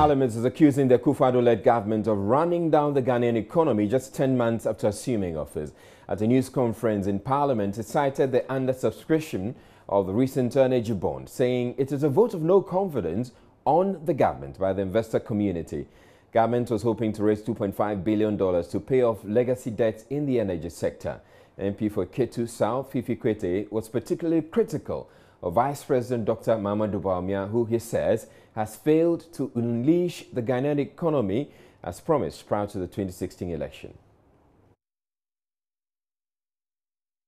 Parliament is accusing the Akufo-Addo-led government of running down the Ghanaian economy just 10 months after assuming office. At a news conference in Parliament, it cited the undersubscription of the recent energy bond, saying it is a vote of no confidence on the government by the investor community. Government was hoping to raise $2.5 billion to pay off legacy debts in the energy sector. MP for Ketu South, Fifi Kwete, was particularly critical of Vice President Dr. Mamadou Bawumia, who he says has failed to unleash the Ghanaian economy as promised prior to the 2016 election.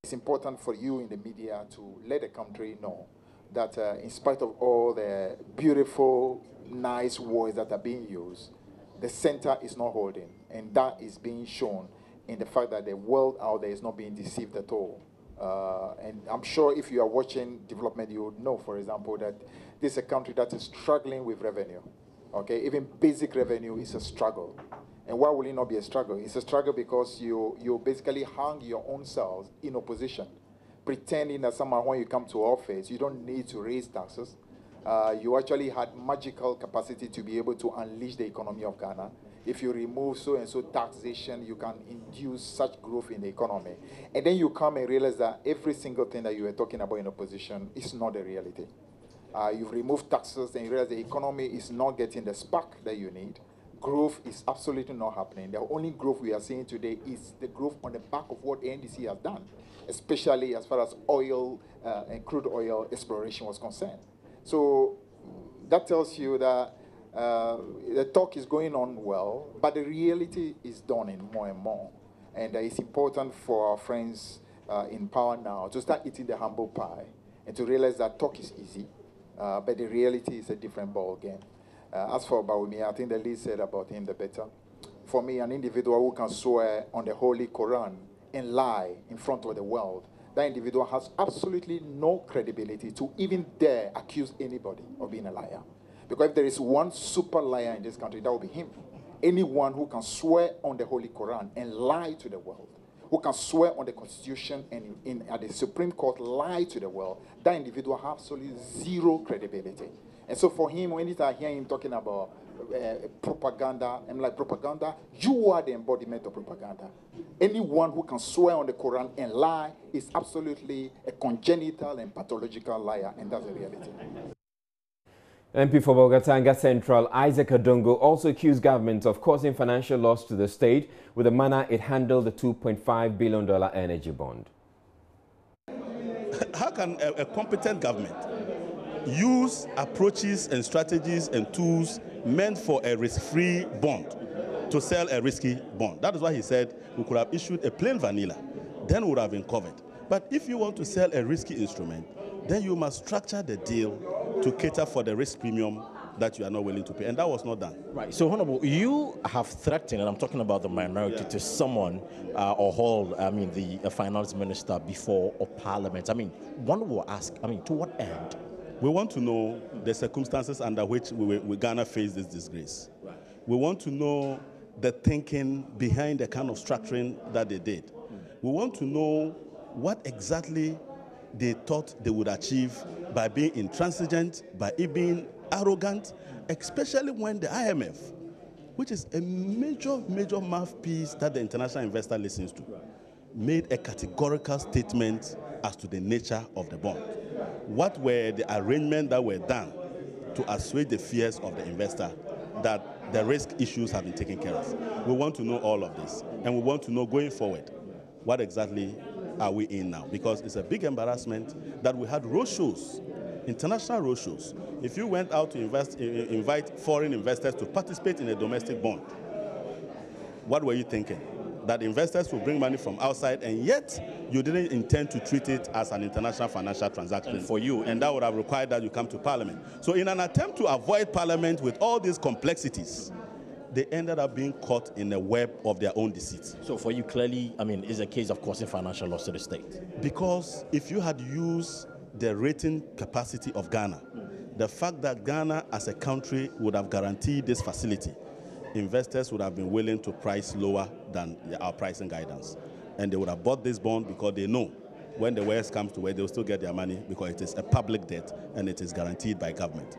It's important for you in the media to let the country know that in spite of all the beautiful, nice words that are being used, the center is not holding, and that is being shown in the fact that the world out there is not being deceived at all. And I'm sure if you are watching development, you would know, for example, that this is a country that is struggling with revenue. Okay, even basic revenue is a struggle. And why will it not be a struggle? It's a struggle because you basically hang your own selves in opposition, pretending that somehow when you come to office, you don't need to raise taxes. You actually had magical capacity to be able to unleash the economy of Ghana. If you remove so and so taxation, you can induce such growth in the economy. And then you come and realize that every single thing that you were talking about in opposition is not the reality. You've removed taxes and you realize the economy is not getting the spark that you need. Growth is absolutely not happening. The only growth we are seeing today is the growth on the back of what the NDC has done, especially as far as oil and crude oil exploration was concerned. So that tells you that the talk is going on well, but the reality is dawning more and more. And it's important for our friends in power now to start eating the humble pie and to realize that talk is easy, but the reality is a different ball game. As for Bawumia, I think the least said about him, the better. For me, an individual who can swear on the Holy Quran and lie in front of the world, that individual has absolutely no credibility to even dare accuse anybody of being a liar. Because if there is one super liar in this country, that will be him. Anyone who can swear on the Holy Quran and lie to the world, who can swear on the Constitution and at the Supreme Court lie to the world, that individual has absolutely zero credibility. And so for him, when I hear him talking about propaganda, I'm like, propaganda? You are the embodiment of propaganda. Anyone who can swear on the Quran and lie is absolutely a congenital and pathological liar, and that's the reality. MP for Bolgatanga Central, Isaac Adongo, also accused government of causing financial loss to the state with the manner it handled the $2.5 billion energy bond. How can a competent government use approaches and strategies and tools meant for a risk-free bond to sell a risky bond? That is why he said we could have issued a plain vanilla, then we would have been covered. But if you want to sell a risky instrument, then you must structure the deal to cater for the risk premium that you are not willing to pay, and that was not done. Right. So, Honorable, you have threatened, and I'm talking about the minority, to summon or hold, the finance minister before Parliament. One will ask, to what end? We want to know the circumstances under which we Ghana face this disgrace. Right. We want to know the thinking behind the kind of structuring that they did. We want to know what exactly they thought they would achieve by being intransigent, by being arrogant, especially when the IMF, which is a major mouthpiece that the international investor listens to, made a categorical statement as to the nature of the bond. What were the arrangements that were done to assuage the fears of the investor that the risk issues have been taken care of? We want to know all of this, and we want to know going forward what exactly are we in now, because it's a big embarrassment that we had roadshows, international roadshows. If you went out to invite foreign investors to participate in a domestic bond, what were you thinking? That investors will bring money from outside, and yet you didn't intend to treat it as an international financial transaction for you, and that would have required that you come to Parliament. So in an attempt to avoid Parliament with all these complexities, they ended up being caught in a web of their own deceit. So for you, clearly, it's a case of causing financial loss to the state. Because if you had used the rating capacity of Ghana, the fact that Ghana as a country would have guaranteed this facility, investors would have been willing to price lower than our pricing guidance. And they would have bought this bond because they know when the worst comes to where they'll still get their money because it is a public debt and it is guaranteed by government.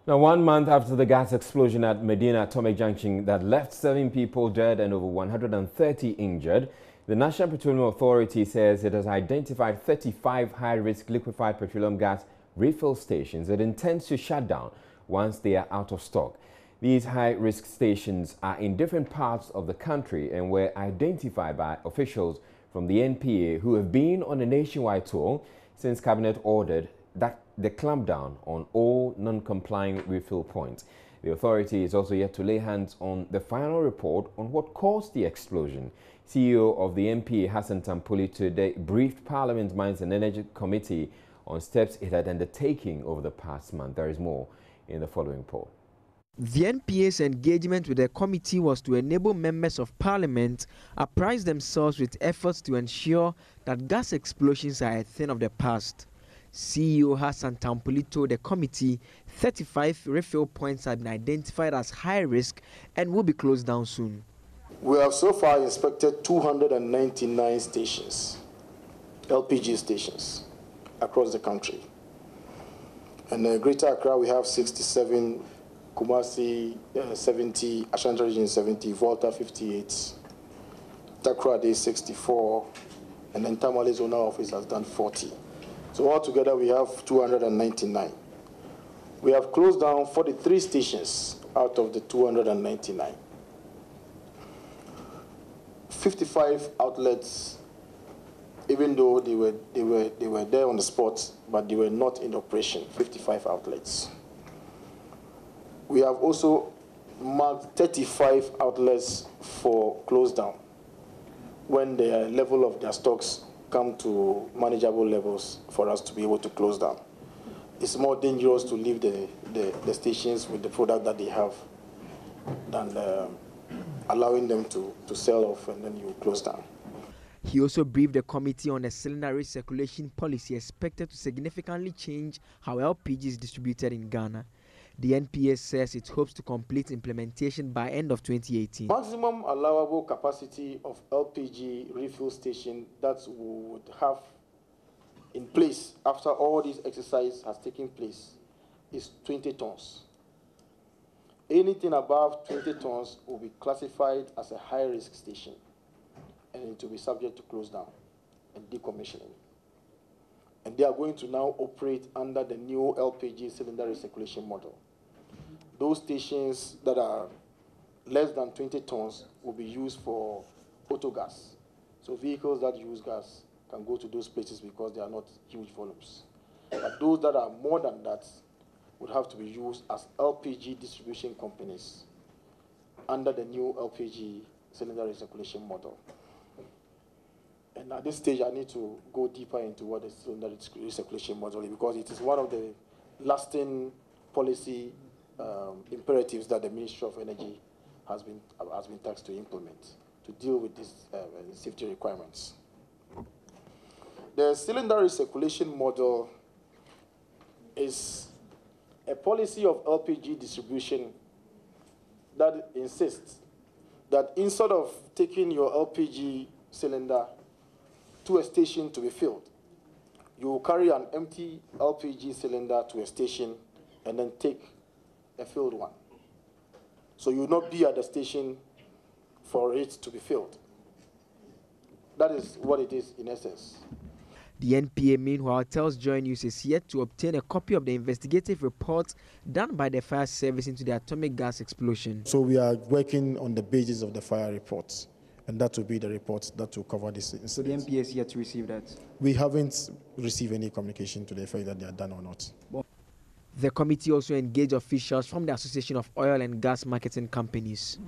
Now, 1 month after the gas explosion at Medina Atomic Junction that left 7 people dead and over 130 injured, the National Petroleum Authority says it has identified 35 high-risk liquefied petroleum gas refill stations it intends to shut down once they are out of stock. These high-risk stations are in different parts of the country and were identified by officials from the NPA who have been on a nationwide tour since Cabinet ordered that they clamp down on all non-complying refill points. The authority is also yet to lay hands on the final report on what caused the explosion. CEO of the NPA, Hassan Tampuli, today briefed Parliament's Mines and Energy Committee on steps it had undertaken over the past month. There is more in the following report. The NPA's engagement with the committee was to enable members of parliament apprise themselves with efforts to ensure that gas explosions are a thing of the past. CEO Hassan Tampuli told the committee 35 refill points have been identified as high risk and will be closed down soon. We have so far inspected 299 stations, LPG stations, across the country. And in Greater Accra, we have 67, Kumasi 70, Ashanti Region 70, Volta 58, Takoradi 64, and then Tamale Zonal Office has done 40. So altogether, we have 299. We have closed down 43 stations out of the 299. 55 outlets, even though they were there on the spot, but they were not in operation. 55 outlets. We have also marked 35 outlets for close down when the level of their stocks come to manageable levels for us to be able to close down. It's more dangerous to leave the stations with the product that they have than allowing them to sell off and then you close down. He also briefed the committee on a cylinder recirculation policy expected to significantly change how LPG is distributed in Ghana. The NPA says it hopes to complete implementation by end of 2018. Maximum allowable capacity of LPG refill station that we would have in place after all this exercise has taken place is 20 tons. Anything above 20 tons will be classified as a high-risk station and it will be subject to close down and decommissioning. And they are going to now operate under the new LPG cylinder recirculation model. Those stations that are less than 20 tons will be used for auto gas. So vehicles that use gas can go to those places because they are not huge volumes. But those that are more than that would have to be used as LPG distribution companies under the new LPG cylinder recirculation model. And at this stage, I need to go deeper into what the cylinder recirculation model is because it is one of the lasting policy imperatives that the Ministry of Energy has been tasked to implement to deal with these safety requirements. The cylinder recirculation model is a policy of LPG distribution that insists that instead of taking your LPG cylinder to a station to be filled, you will carry an empty LPG cylinder to a station and then take a filled one. So you will not be at the station for it to be filled. That is what it is in essence. The NPA, meanwhile, tells Joy News is yet to obtain a copy of the investigative report done by the fire service into the atomic gas explosion. So we are working on the basis of the fire reports, and that will be the report that will cover this incident. So the NPA is yet to receive that? We haven't received any communication to the effect that they are done or not. The committee also engaged officials from the Association of Oil and Gas Marketing Companies.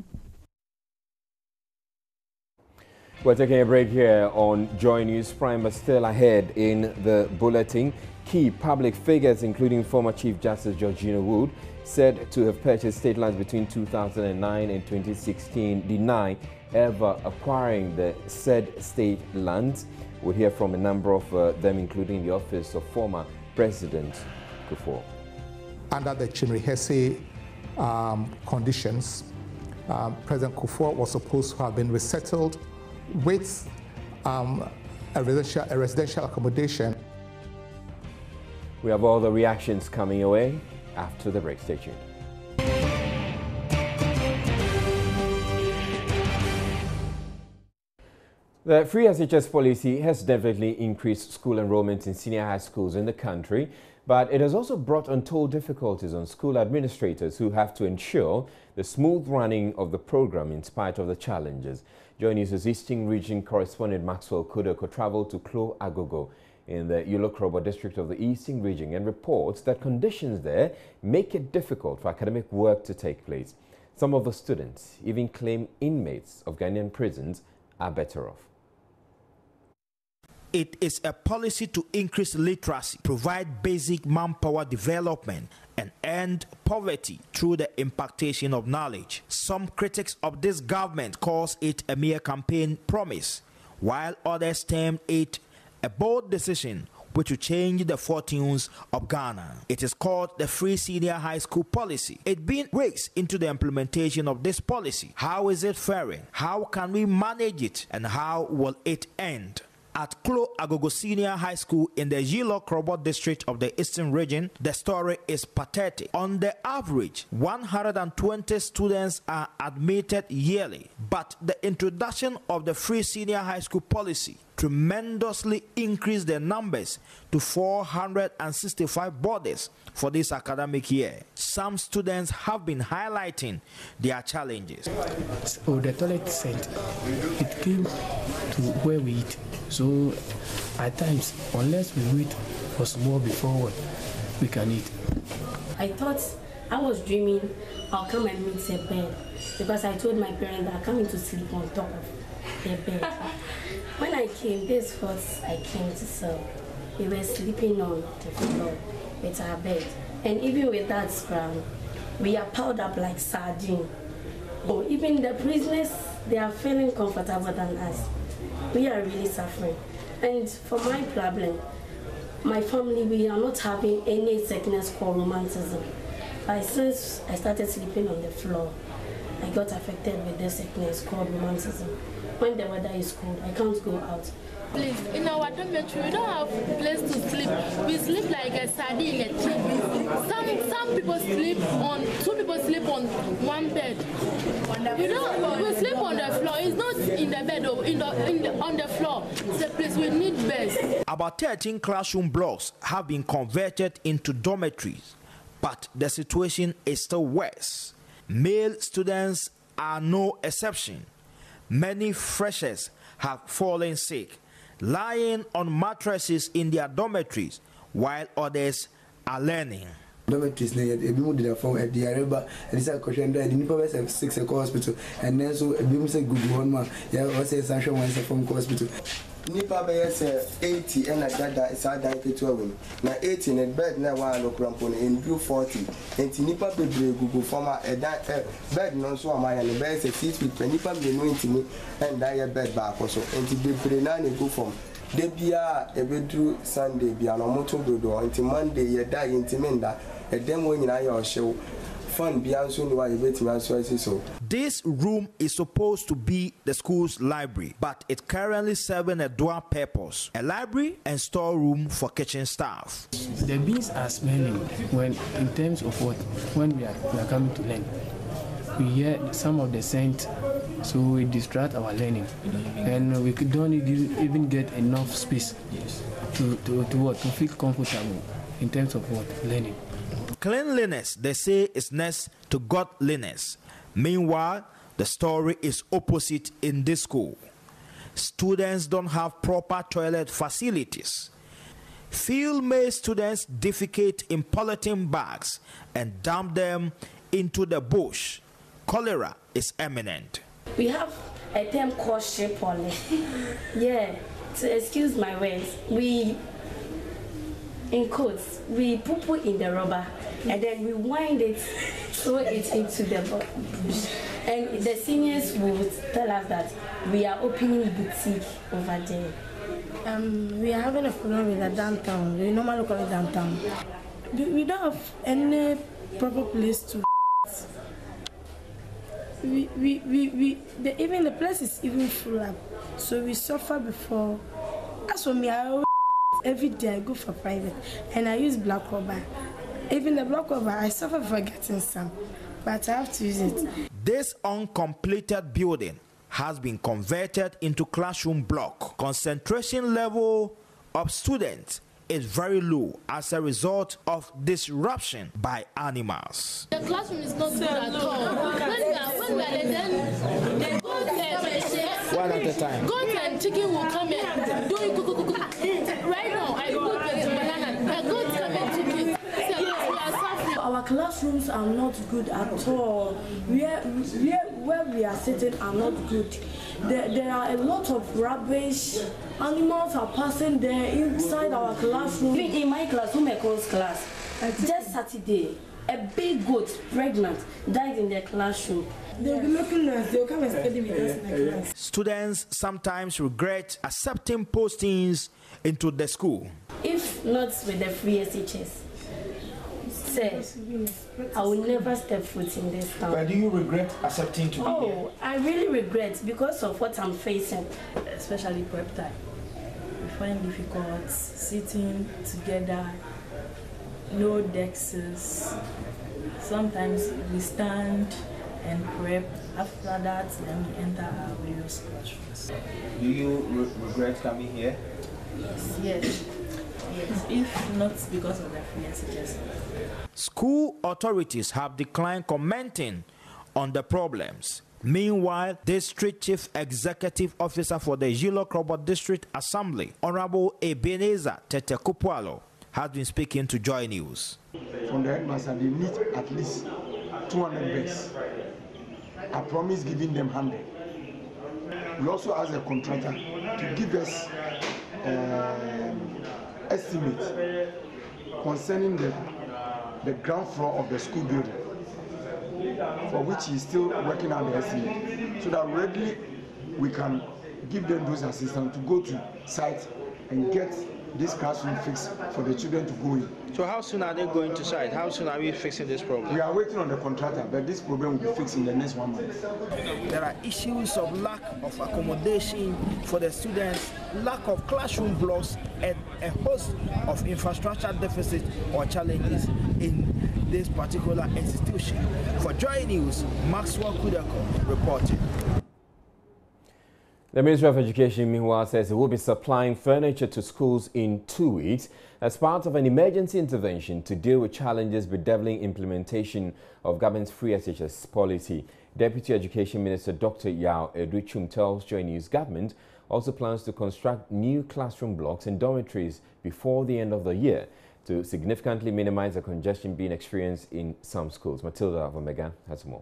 We're taking a break here on Joy News Prime, but still ahead in the bulletin. Key public figures, including former Chief Justice Georgina Wood, said to have purchased state lands between 2009 and 2016, deny ever acquiring the said state lands. We'll hear from a number of them, including the office of former President Kufuor. Under the Chimrihese conditions, President Kufuor was supposed to have been resettled with a residential accommodation. We have all the reactions coming away. after the break. Stay tuned. The free SHS policy has definitely increased school enrollment in senior high schools in the country, but it has also brought untold difficulties on school administrators who have to ensure the smooth running of the program in spite of the challenges. Joining us is Eastern Region correspondent Maxwell Kodoko traveled to Klo Agogo in the Yulokrobo district of the Eastern Region and reports that conditions there make it difficult for academic work to take place. Some of the students even claim inmates of Ghanaian prisons are better off. It is a policy to increase literacy, provide basic manpower development, and end poverty through the impartation of knowledge. Some critics of this government calls it a mere campaign promise, while others term it a bold decision which will change the fortunes of Ghana. It is called the Free Senior High School Policy. It being weeks into the implementation of this policy. How is it faring? How can we manage it? And how will it end? At Klo Agogo Senior High School in the Yulokrobo district of the Eastern Region, the story is pathetic. On the average, 120 students are admitted yearly, but the introduction of the Free Senior High School Policy tremendously increased the numbers to 465 bodies for this academic year. Some students have been highlighting their challenges. So the toilet set, it came to where we eat. So at times, unless we wait for small before we can eat. I thought I was dreaming I'll come and meet a bed because I told my parents that I'm coming to sleep on top of their bed. When I came, this was I came to serve. We were sleeping on the floor with our bed. And even with that scrum, we are piled up like sardine. Oh, even the prisoners, they are feeling comfortable than us. We are really suffering. And for my problem, my family, we are not having any sickness called romanticism. But since I started sleeping on the floor, I got affected with this sickness called romanticism. When the weather is cold, I can't go out. Please, in our dormitory, we don't have a place to sleep. We sleep like a sardine in a tree. Some people sleep on, two people sleep on one bed. We sleep on the floor. It's not in the bed or on the floor. It's a place we need beds. About 13 classroom blocks have been converted into dormitories, but the situation is still worse. Male students are no exception. Many freshers have fallen sick, lying on mattresses in their dormitories, while others are learning. Dormitories, they moved their phone at the Araba, and this question there, the Nipa have 6 hospital, and then so a beam say good one man, yeah, or say Sancho wants a phone hospital. Nipa bears 80 and a dada is a diet to a win. Now 18 and bed now one look rampon in blue 40, and Nipa be Google former a bed non so am I and the bed a seat with Nipa be knowing to me and die a bed back also, and to be Brennan go from. They be a bedroom Sunday be an motor do until Monday you die in Timenda, a demo in our show. This room is supposed to be the school's library, but it's currently serving a dual purpose, a library and storeroom for kitchen staff. The beans are smelling when, in terms of what, when we are coming to learn. We hear some of the scent, so we distract our learning, and we don't even get enough space to feel comfortable in terms of what, learning. Cleanliness, they say, is next to godliness. Meanwhile, the story is opposite in this school. Students don't have proper toilet facilities. Field-made students defecate in polythene bags and dump them into the bush. Cholera is imminent. We have a term called shea pollen. Yeah, to excuse my words, in quotes, we poo-poo in the rubber and then we wind it, throw it into the bush. And the seniors will tell us that we are opening boutique over there. We are having a problem with the downtown. We normally call it downtown. We don't have any proper place to. Even the place is even full up. So we suffer before. As for me, I always every day I go for private and I use black rubber. Even the block cover, I suffer for getting some, but I have to use it. This uncompleted building has been converted into classroom block. Concentration level of students is very low as a result of disruption by animals. The classroom is not good at all. When we are then they go there, one at a time. Goats and chicken will come and do it. Right now, I put the banana. The goats come and chicken. So we are suffering. Our classrooms are not good at all. Where we are sitting are not good. There are a lot of rubbish. Animals are passing there inside our classroom. Even in my class, Humeko's class, just Saturday, a big goat, pregnant, died in their classroom. They'll be looking at us, they'll come and study with us in the class. Students sometimes regret accepting postings into the school. If not with the free SHS, sir, I will never step foot in this town. But do you regret accepting to be here? Oh, I really regret because of what I'm facing. Especially prep time. We find difficult sitting together, no desks. Sometimes we stand and prep. After that, then we enter our various classrooms. Do you regret coming here? Yes. If not because of the free SHS. School authorities have declined commenting on the problems. Meanwhile, District Chief Executive Officer for the Yilo Krobo District Assembly, Honorable Ebenezer Tetekupualo, has been speaking to Joy News. From the headmaster, they need at least 200 beds. I promise giving them 100. We also ask the contractor to give us estimate concerning the ground floor of the school building, for which he is still working on the estimate, so that readily we can give them those assistants to go to site and get this classroom fixed for the children to go in. So how soon are they going to site? How soon are we fixing this problem? We are waiting on the contractor, but this problem will be fixed in the next 1 month. There are issues of lack of accommodation for the students, lack of classroom blocks, and a host of infrastructure deficits or challenges in this particular institution. For Joy News, Maxwell Kudako reporting. The Ministry of Education, meanwhile, says it will be supplying furniture to schools in 2 weeks as part of an emergency intervention to deal with challenges bedeviling implementation of government's free SHS policy. Deputy Education Minister Dr. Yao Edrichum tells Joy News government also plans to construct new classroom blocks and dormitories before the end of the year to significantly minimize the congestion being experienced in some schools. Matilda of Omega has more.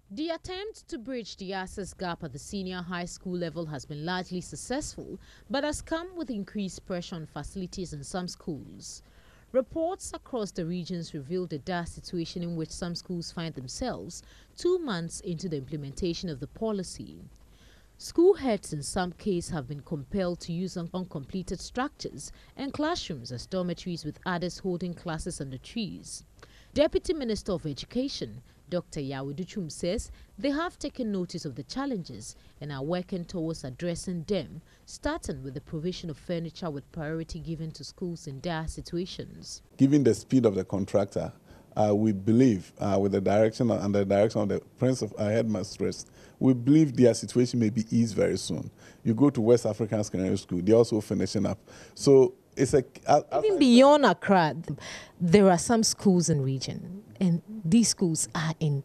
The attempt to bridge the access gap at the senior high school level has been largely successful, but has come with increased pressure on facilities in some schools. Reports across the regions reveal the dire situation in which some schools find themselves 2 months into the implementation of the policy. School heads in some cases have been compelled to use uncompleted structures and classrooms as dormitories, with others holding classes under trees. Deputy Minister of Education Dr. Yao Edrichum says they have taken notice of the challenges and are working towards addressing them, starting with the provision of furniture with priority given to schools in dire situations. Given the speed of the contractor, we believe, with the direction and the direction of the principal headmistress, we believe their situation may be eased very soon. You go to West African Secondary School, they're also finishing up. So it's even beyond Accra, there are some schools in region, and these schools are in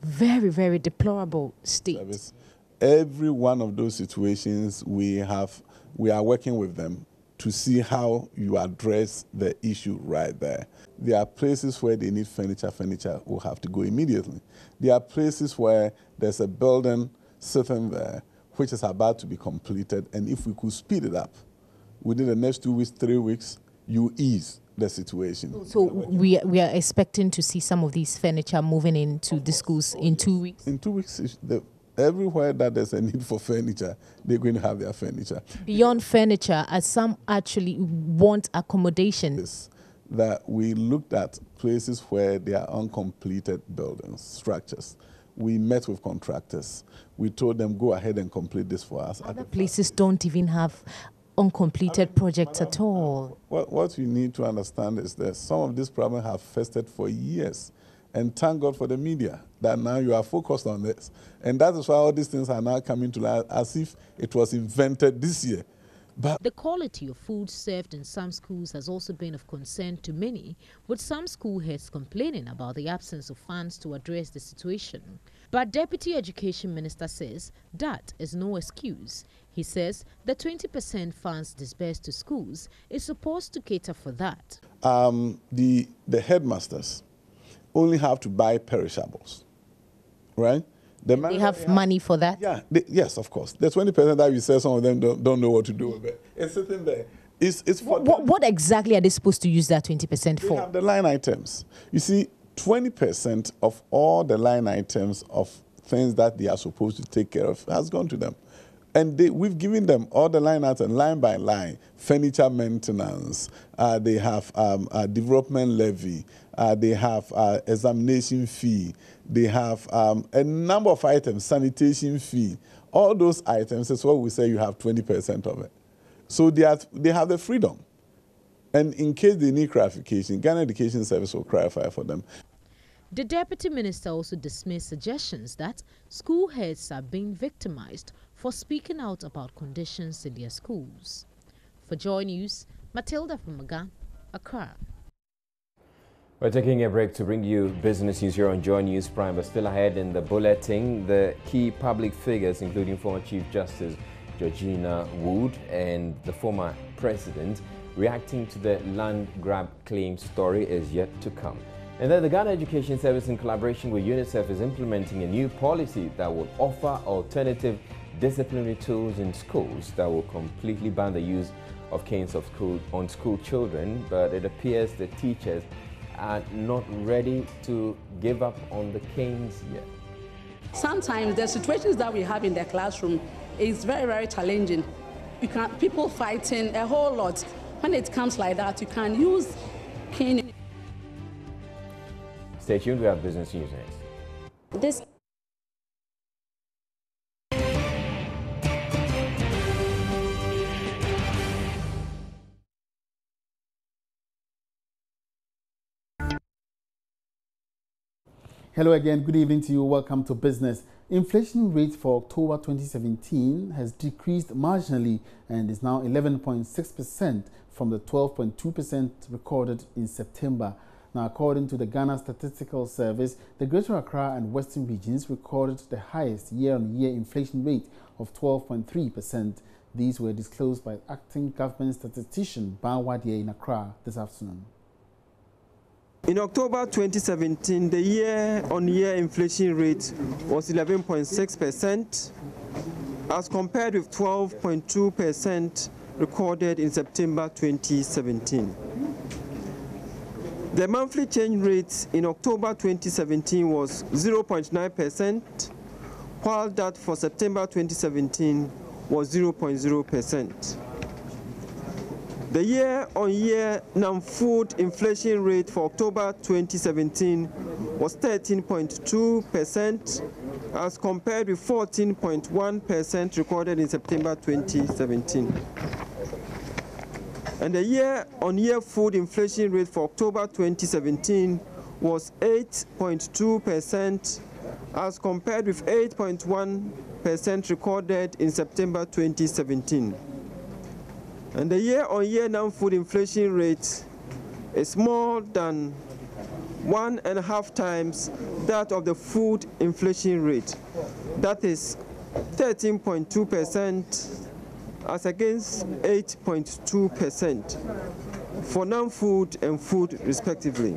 very, very deplorable state. Every one of those situations, we are working with them to see how you address the issue right there. There are places where they need furniture will have to go immediately. There are places where there's a building sitting there which is about to be completed, and if we could speed it up, within the next 2 weeks, 3 weeks, you ease the situation. So we are expecting to see some of these furniture moving into the schools in 2 weeks? In 2 weeks, everywhere that there's a need for furniture, they're going to have their furniture. Beyond furniture, as some actually want accommodation. That we looked at places where there are uncompleted buildings, structures. We met with contractors. We told them, go ahead and complete this for us. Other places don't even have uncompleted projects at all. What you need to understand is that some of these problems have festered for years. And thank God for the media that now you are focused on this. And that is why all these things are now coming to light as if it was invented this year. But the quality of food served in some schools has also been of concern to many, with some school heads complaining about the absence of funds to address the situation. But Deputy Education Minister says that is no excuse. He says the 20% funds disbursed to schools is supposed to cater for that. The headmasters only have to buy perishables, right? They have money for that? Yeah, yes, of course. The 20% that you say some of them don't know what to do with it. It's sitting there. It's for what exactly are they supposed to use that 20% for? They have the line items. You see, 20% of all the line items of things that they are supposed to take care of has gone to them. And we've given them all the line items, line by line, furniture maintenance, they have a development levy, they have examination fee, they have a number of items, sanitation fee. All those items is what we say you have 20% of it. So they have the freedom. And in case they need clarification, Ghana Education Service will clarify for them. The Deputy Minister also dismissed suggestions that school heads are being victimized for speaking out about conditions in their schools. For Joy News, Matilda Fumaga, Accra. We're taking a break to bring you business news here on Joy News Prime, but still ahead in the bulletin, the key public figures, including former Chief Justice Georgina Wood and the former president, reacting to the land grab claim story is yet to come. And then the Ghana Education Service, in collaboration with UNICEF, is implementing a new policy that will offer alternative disciplinary tools in schools that will completely ban the use of canes on school children. But it appears the teachers are not ready to give up on the canes yet. Sometimes the situations that we have in the classroom is very, very challenging. People fighting a whole lot. When it comes like that, you can use cane. Stay tuned, we have business news next. This Hello again, good evening to you. Welcome to business. Inflation rate for October 2017 has decreased marginally and is now 11.6% from the 12.2% recorded in September. Now, according to the Ghana Statistical Service, the Greater Accra and Western regions recorded the highest year-on-year inflation rate of 12.3%. These were disclosed by acting government statistician Ban Wadie in Accra this afternoon. In October 2017, the year-on-year inflation rate was 11.6%, as compared with 12.2% recorded in September 2017. The monthly change rate in October 2017 was 0.9%, while that for September 2017 was 0.0%. The year-on-year non-food inflation rate for October 2017 was 13.2%, as compared with 14.1% recorded in September 2017. And the year-on-year food inflation rate for October 2017 was 8.2%, as compared with 8.1% recorded in September 2017. And the year-on-year non-food inflation rate is more than 1.5 times that of the food inflation rate. That is 13.2% as against 8.2% for non-food and food respectively.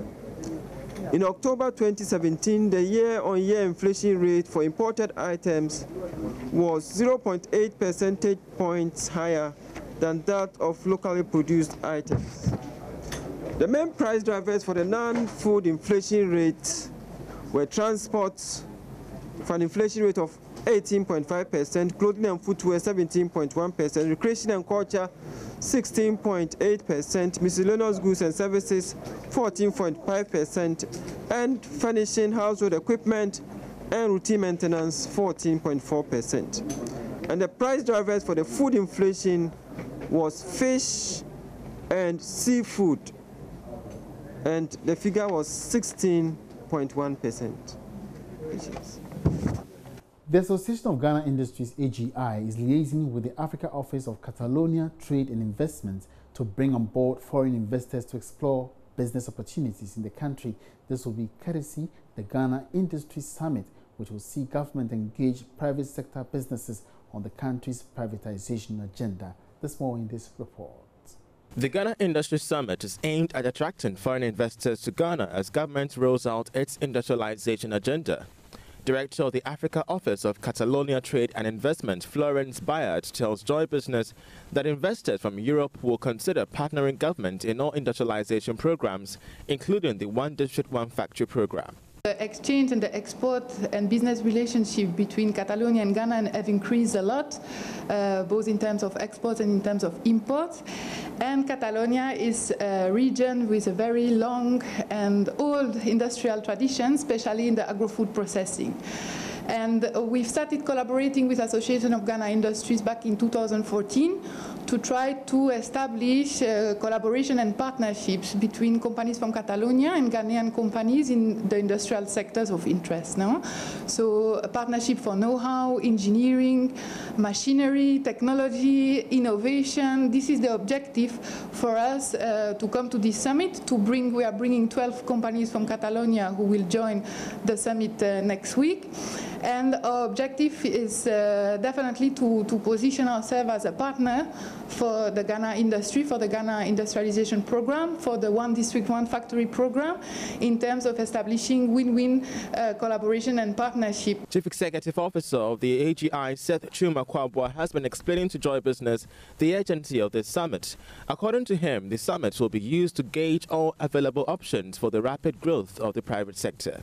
In October 2017, the year-on-year inflation rate for imported items was 0.8 percentage points higher than that of locally produced items. The main price drivers for the non-food inflation rate were transport for an inflation rate of 18.5%, clothing and footwear 17.1%, recreation and culture 16.8%, miscellaneous goods and services 14.5%, and furnishing, household equipment and routine maintenance 14.4%. And the price drivers for the food inflation was fish and seafood, and the figure was 16.1%. The Association of Ghana Industries, AGI, is liaising with the Africa Office of Catalonia Trade and Investment to bring on board foreign investors to explore business opportunities in the country. This will be courtesy the Ghana Industries Summit, which will see government engage private sector businesses on the country's privatization agenda. There's more in this report. The Ghana Industry Summit is aimed at attracting foreign investors to Ghana as government rolls out its industrialization agenda. Director of the Africa Office of Catalonia Trade and Investment, Florence Bayard, tells Joy Business that investors from Europe will consider partnering government in all industrialization programs, including the One District, One Factory program. The exchange and the export and business relationship between Catalonia and Ghana have increased a lot, both in terms of exports and in terms of imports. And Catalonia is a region with a very long and old industrial tradition, especially in the agro-food processing. And we've started collaborating with Association of Ghana Industries back in 2014 to try to establish collaboration and partnerships between companies from Catalonia and Ghanaian companies in the industrial sectors of interest. No? So a partnership for know-how, engineering, machinery, technology, innovation. This is the objective for us to come to this summit. We are bringing 12 companies from Catalonia who will join the summit next week. And our objective is definitely to position ourselves as a partner for the Ghana industry, for the Ghana industrialization program, for the One District, One Factory program, in terms of establishing win-win collaboration and partnership. Chief Executive Officer of the AGI, Seth Chuma Kwabwa, has been explaining to Joy Business the urgency of this summit. According to him, the summit will be used to gauge all available options for the rapid growth of the private sector.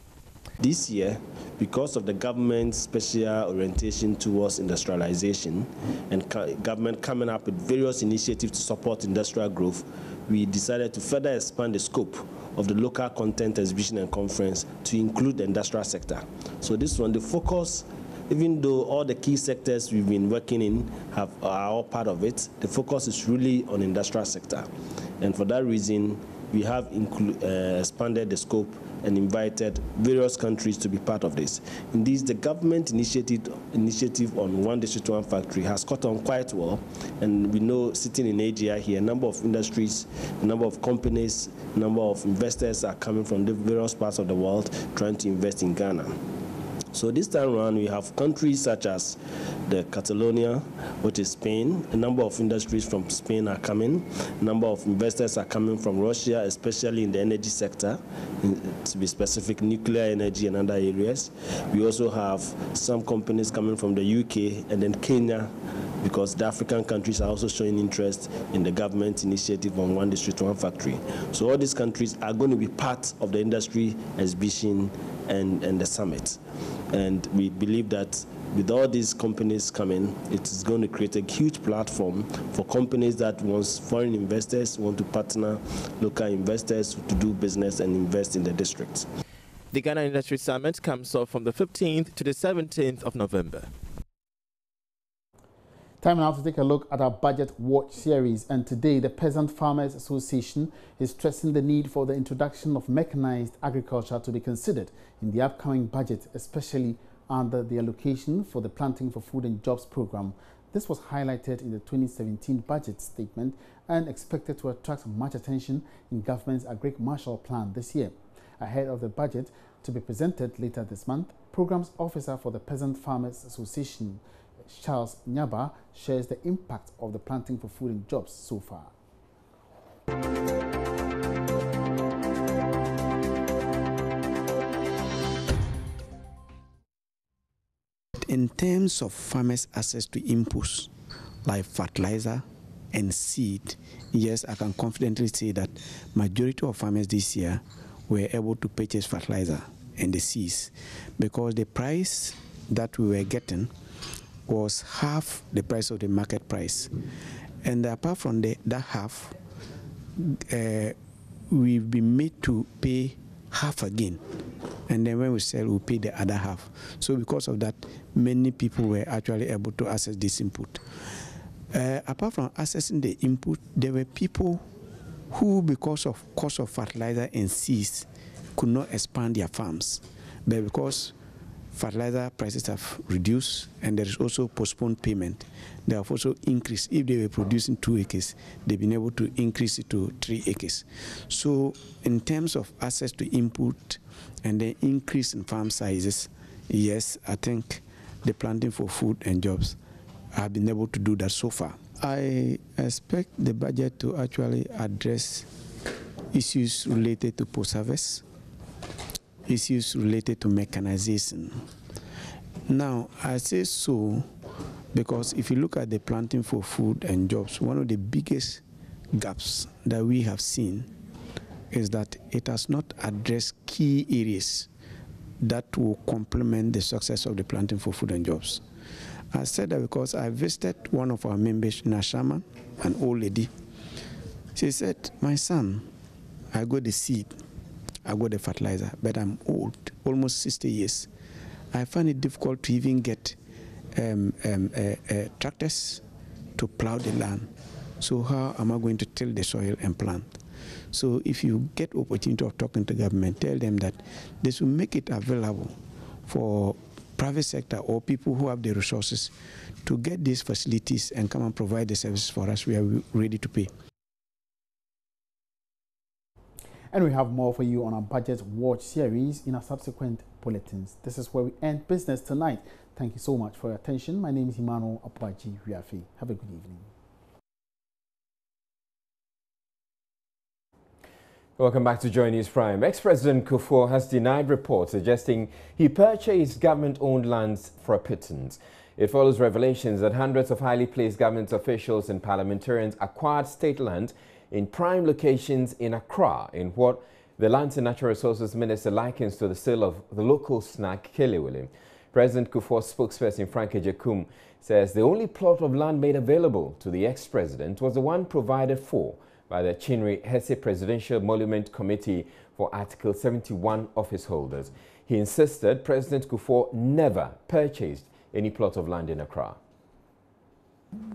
This year, because of the government's special orientation towards industrialization and government coming up with various initiatives to support industrial growth, we decided to further expand the scope of the local content exhibition and conference to include the industrial sector. So this one, the focus, even though all the key sectors we've been working in are all part of it, the focus is really on industrial sector. And for that reason, we have expanded the scope and invited various countries to be part of this. In this, the government initiative on One District, One Factory has caught on quite well, and we know, sitting in AGI here, a number of industries, a number of companies, a number of investors are coming from the various parts of the world trying to invest in Ghana. So this time around, we have countries such as the Catalonia, which is Spain. A number of industries from Spain are coming. A number of investors are coming from Russia, especially in the energy sector, to be specific, nuclear energy and other areas. We also have some companies coming from the UK and then Kenya, because the African countries are also showing interest in the government initiative on One District, One Factory. So all these countries are going to be part of the industry exhibition and the summit. And we believe that with all these companies coming, it is going to create a huge platform for companies that foreign investors want to partner local investors to do business and invest in the district. The Ghana Industry Summit comes off from the 15th to the 17th of November. Time now to take a look at our Budget Watch series, and today the Peasant Farmers Association is stressing the need for the introduction of mechanized agriculture to be considered in the upcoming budget, especially under the allocation for the Planting for Food and Jobs program. This was highlighted in the 2017 budget statement and expected to attract much attention in government's Agric-Marshall Plan this year. Ahead of the budget to be presented later this month, Programs Officer for the Peasant Farmers Association, Charles Nyaba, shares the impact of the Planting for Food and Jobs so far. In terms of farmers' access to inputs like fertilizer and seed, yes, I can confidently say that majority of farmers this year were able to purchase fertilizer and the seeds, because the price that we were getting was half the price of the market price. And apart from that half, we've been made to pay half again. And then when we sell, we'll pay the other half. So because of that, many people were actually able to access this input. Apart from accessing the input, there were people who, because of cost of fertilizer and seeds, could not expand their farms. But because fertilizer prices have reduced and there is also postponed payment, they have also increased. If they were producing 2 acres, they've been able to increase it to 3 acres. So in terms of access to input and the increase in farm sizes, yes, I think the Planting for Food and Jobs have been able to do that so far. I expect the budget to actually address issues related to post-harvest, issues related to mechanization. Now, I say so because if you look at the Planting for Food and Jobs, one of the biggest gaps that we have seen is that it has not addressed key areas that will complement the success of the Planting for Food and Jobs. I said that because I visited one of our members, Nashaman, an old lady. She said, my son, I got the seed, I got the fertilizer, but I'm old, almost 60 years. I find it difficult to even get tractors to plow the land. So how am I going to till the soil and plant? So if you get opportunity of talking to government, tell them that they should make it available for private sector or people who have the resources to get these facilities and come and provide the services for us. We are ready to pay. And we have more for you on our Budget Watch series in our subsequent bulletins. This is where we end business tonight. Thank you so much for your attention. My name is Emmanuel Apuaji Riafi. Have a good evening. Welcome back to Joy News Prime. Ex-President Kufuor has denied reports suggesting he purchased government-owned lands for a pittance. It follows revelations that hundreds of highly placed government officials and parliamentarians acquired state land in prime locations in Accra in what the Lands and Natural Resources Minister likens to the sale of the local snack Kelewele. President Kufuor's spokesperson Frank Ejekum says the only plot of land made available to the ex-president was the one provided for by the Chinri Hesse Presidential Monument Committee for Article 71 office holders. He insisted President Kufuor never purchased any plot of land in Accra.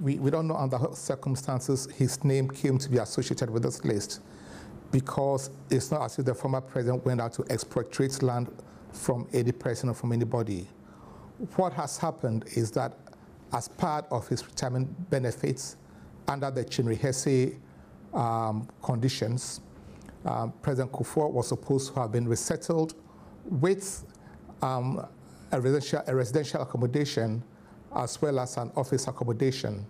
We don't know under what circumstances his name came to be associated with this list, because it's not as if the former president went out to expropriate land from any person or from anybody. What has happened is that as part of his retirement benefits under the Chinri Hesse conditions, President Kufuor was supposed to have been resettled with a residential accommodation as well as an office accommodation.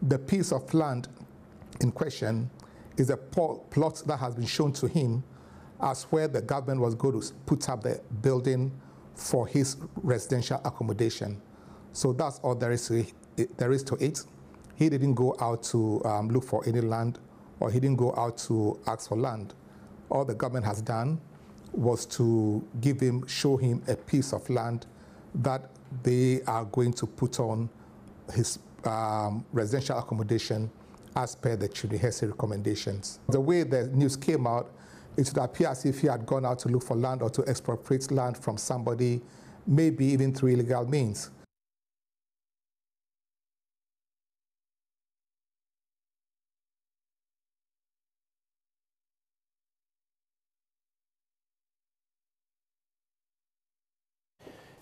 The piece of land in question is a plot that has been shown to him as where the government was going to put up the building for his residential accommodation. So that's all there is to it. He didn't go out to look for any land, or he didn't go out to ask for land. All the government has done was to show him a piece of land that they are going to put on his residential accommodation as per the Chinri Hesse recommendations. The way the news came out, it would appear as if he had gone out to look for land or to expropriate land from somebody, maybe even through illegal means.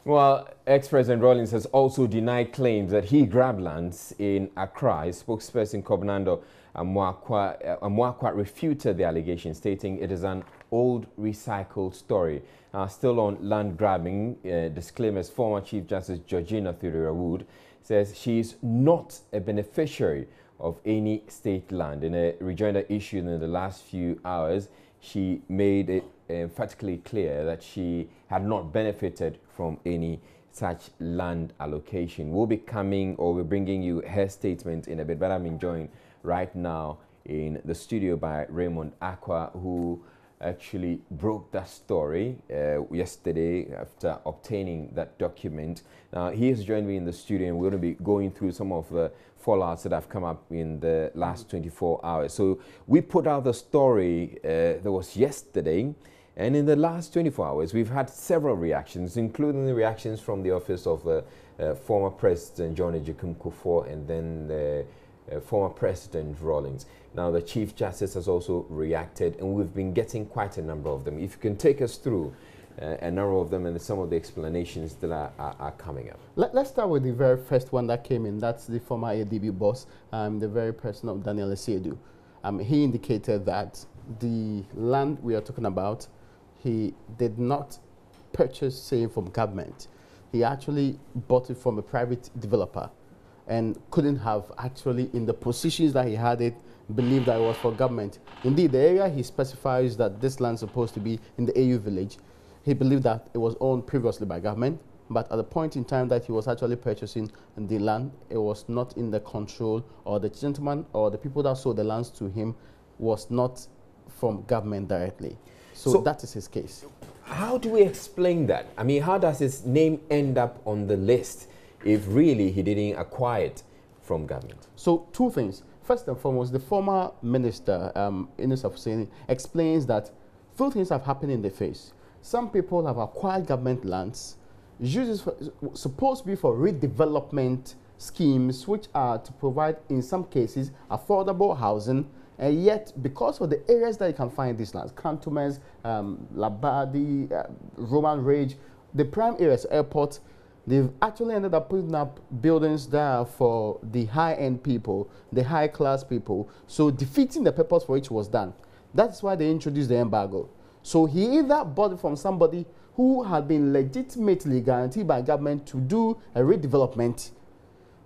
Well, ex-President Rawlings has also denied claims that he grabbed lands in Accra. His spokesperson, Kobnando Amwakwa, refuted the allegation, stating it is an old recycled story. Still on land grabbing, disclaimers, former Chief Justice Georgina Thurira Wood says she is not a beneficiary of any state land. In a rejoinder issued in the last few hours, she made it emphatically clear that she had not benefited from any such land allocation. We'll be bringing you her statement in a bit, but I'm joined right now in the studio by Raymond Aqua, who actually broke that story yesterday after obtaining that document. He has joined me in the studio, and we're going to be going through some of the fallouts that have come up in the last 24 hours. So we put out the story that was yesterday, and in the last 24 hours, we've had several reactions, including the reactions from the office of the former President John Ejikun Kufuor, and then the former President Rawlings. Now, the Chief Justice has also reacted, and we've been getting quite a number of them. If you can take us through a number of them and some of the explanations that are coming up. Let's start with the very first one that came in. That's the former ADB boss, the very person of Daniel Asiedu. He indicated that the land we are talking about, he did not purchase, say, from government. He actually bought it from a private developer and couldn't have actually, in the positions that he had it, believed that it was for government. Indeed, the area he specifies that this land is supposed to be in the AU village, he believed that it was owned previously by government, but at the point in time that he was actually purchasing the land, it was not in the control, or the gentleman or the people that sold the lands to him was not from government directly. So that is his case. How do we explain that? I mean, how does his name end up on the list if really he didn't acquire it from government? So two things. First and foremost, the former minister, Ines Afuseni, explains that two things have happened in the face. Some people have acquired government lands, supposed to be for redevelopment schemes, which are to provide, in some cases, affordable housing, and yet, because of the areas that you can find these lands, Cantonments, Labadi, Roman Rage, the prime areas, airports, they've actually ended up putting up buildings there for the high-end people, the high-class people, so defeating the purpose for which it was done. That's why they introduced the embargo. So he either bought it from somebody who had been legitimately guaranteed by government to do a redevelopment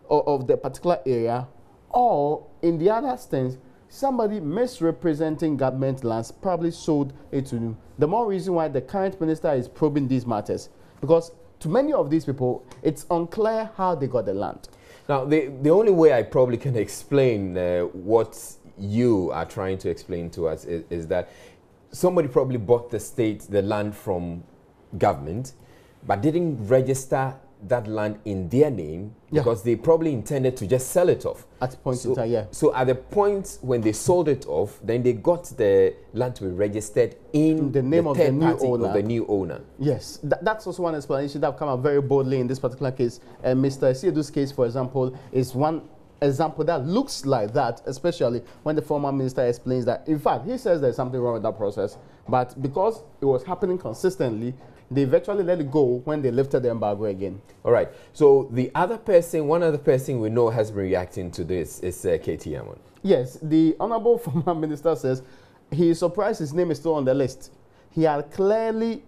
of the particular area, or in the other sense, somebody misrepresenting government lands probably sold it to him. The more reason why the current minister is probing these matters, because to many of these people, it's unclear how they got the land. Now, the only way I probably can explain what you are trying to explain to us is that somebody probably bought the land from government, but didn't register that land in their name because they probably intended to just sell it off. At the point in time, So at the point when they sold it off, then they got the land to be registered in the name of the new owner. Yes, that's also one explanation that have come out very boldly in this particular case. Mr. Asiedu's case, for example, is one example that looks like that, especially when the former minister explains that, in fact, he says there's something wrong with that process, but because it was happening consistently, they virtually let it go when they lifted the embargo again. All right. So the other person, one other person we know has been reacting to this is K.T. Yammon. Yes, the honorable former minister says he is surprised his name is still on the list. He had clearly